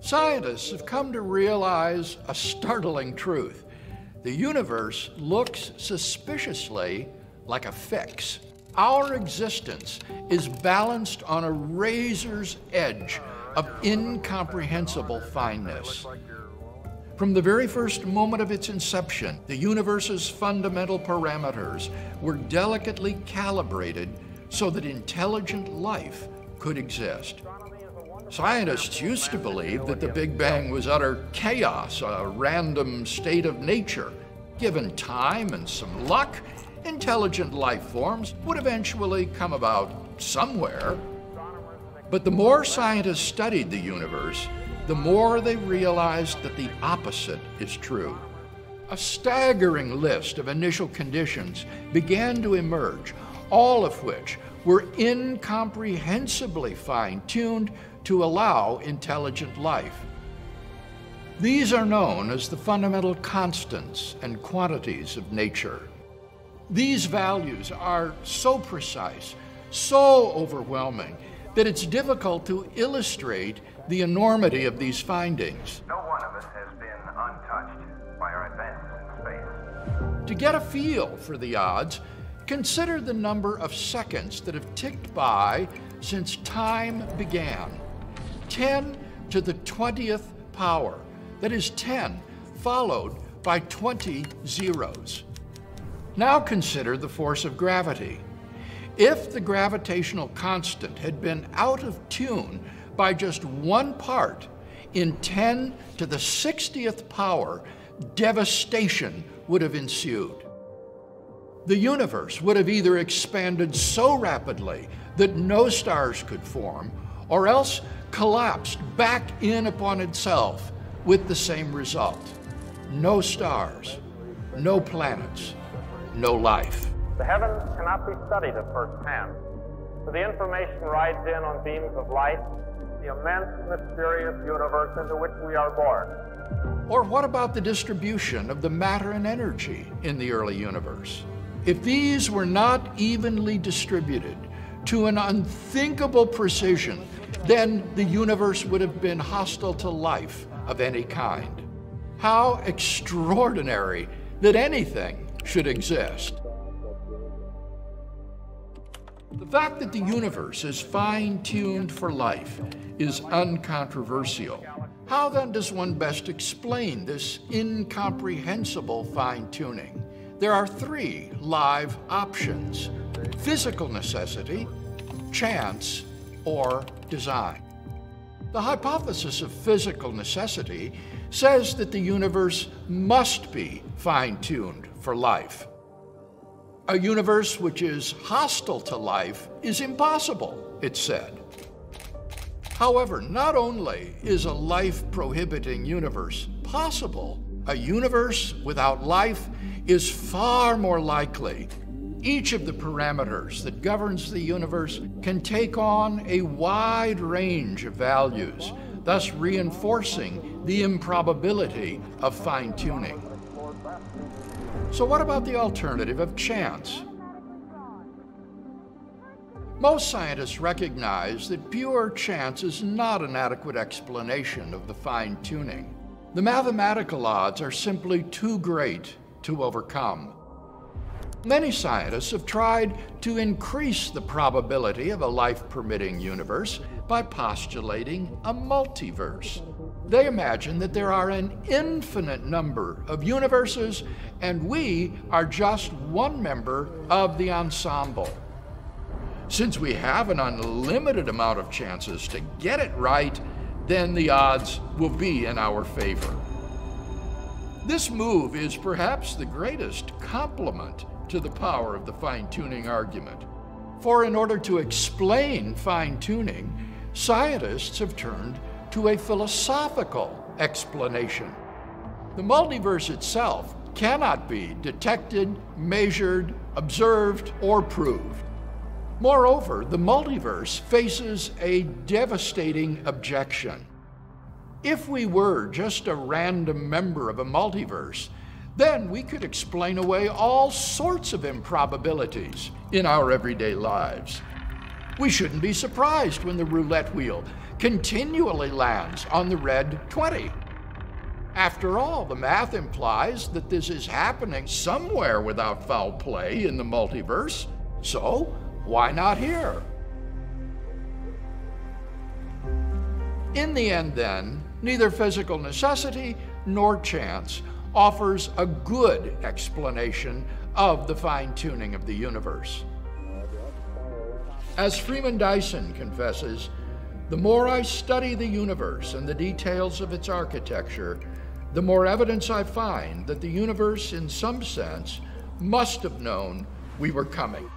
Scientists have come to realize a startling truth. The universe looks suspiciously like a fix. Our existence is balanced on a razor's edge of incomprehensible fineness. From the very first moment of its inception, the universe's fundamental parameters were delicately calibrated so that intelligent life could exist. Scientists used to believe that the Big Bang was utter chaos, a random state of nature. Given time and some luck, intelligent life forms would eventually come about somewhere. But the more scientists studied the universe, the more they realized that the opposite is true. A staggering list of initial conditions began to emerge, all of which were incomprehensibly fine-tuned to allow intelligent life. These are known as the fundamental constants and quantities of nature. These values are so precise, so overwhelming, that it's difficult to illustrate the enormity of these findings. No one of us has been untouched by our advances in space. To get a feel for the odds, consider the number of seconds that have ticked by since time began. 10 to the 20th power. That is 10 followed by 20 zeros. Now consider the force of gravity. If the gravitational constant had been out of tune by just 1 part, in 10 to the 60th power, devastation would have ensued. The universe would have either expanded so rapidly that no stars could form, or else collapsed back in upon itself with the same result. No stars, no planets, no life. The heavens cannot be studied at first hand, for the information rides in on beams of light, the immense, mysterious universe into which we are born. Or what about the distribution of the matter and energy in the early universe? If these were not evenly distributed to an unthinkable precision, then the universe would have been hostile to life of any kind. How extraordinary that anything should exist. The fact that the universe is fine-tuned for life is uncontroversial. How then does one best explain this incomprehensible fine-tuning? There are 3 live options: physical necessity, chance, or design. The hypothesis of physical necessity says that the universe must be fine-tuned for life. A universe which is hostile to life is impossible, it said. However, not only is a life-prohibiting universe possible, a universe without life is far more likely. Each of the parameters that governs the universe can take on a wide range of values, thus reinforcing the improbability of fine-tuning. So what about the alternative of chance? Most scientists recognize that pure chance is not an adequate explanation of the fine-tuning. The mathematical odds are simply too great to overcome. Many scientists have tried to increase the probability of a life-permitting universe by postulating a multiverse. They imagine that there are an infinite number of universes, and we are just one member of the ensemble. Since we have an unlimited amount of chances to get it right, then the odds will be in our favor. This move is perhaps the greatest compliment to the power of the fine-tuning argument. For in order to explain fine-tuning, scientists have turned to a philosophical explanation. The multiverse itself cannot be detected, measured, observed, or proved. Moreover, the multiverse faces a devastating objection. If we were just a random member of a multiverse, then we could explain away all sorts of improbabilities in our everyday lives. We shouldn't be surprised when the roulette wheel continually lands on the red 20. After all, the math implies that this is happening somewhere without foul play in the multiverse, so why not here? In the end, then, neither physical necessity nor chance offers a good explanation of the fine-tuning of the universe. As Freeman Dyson confesses, the more I study the universe and the details of its architecture, the more evidence I find that the universe, in some sense, must have known we were coming.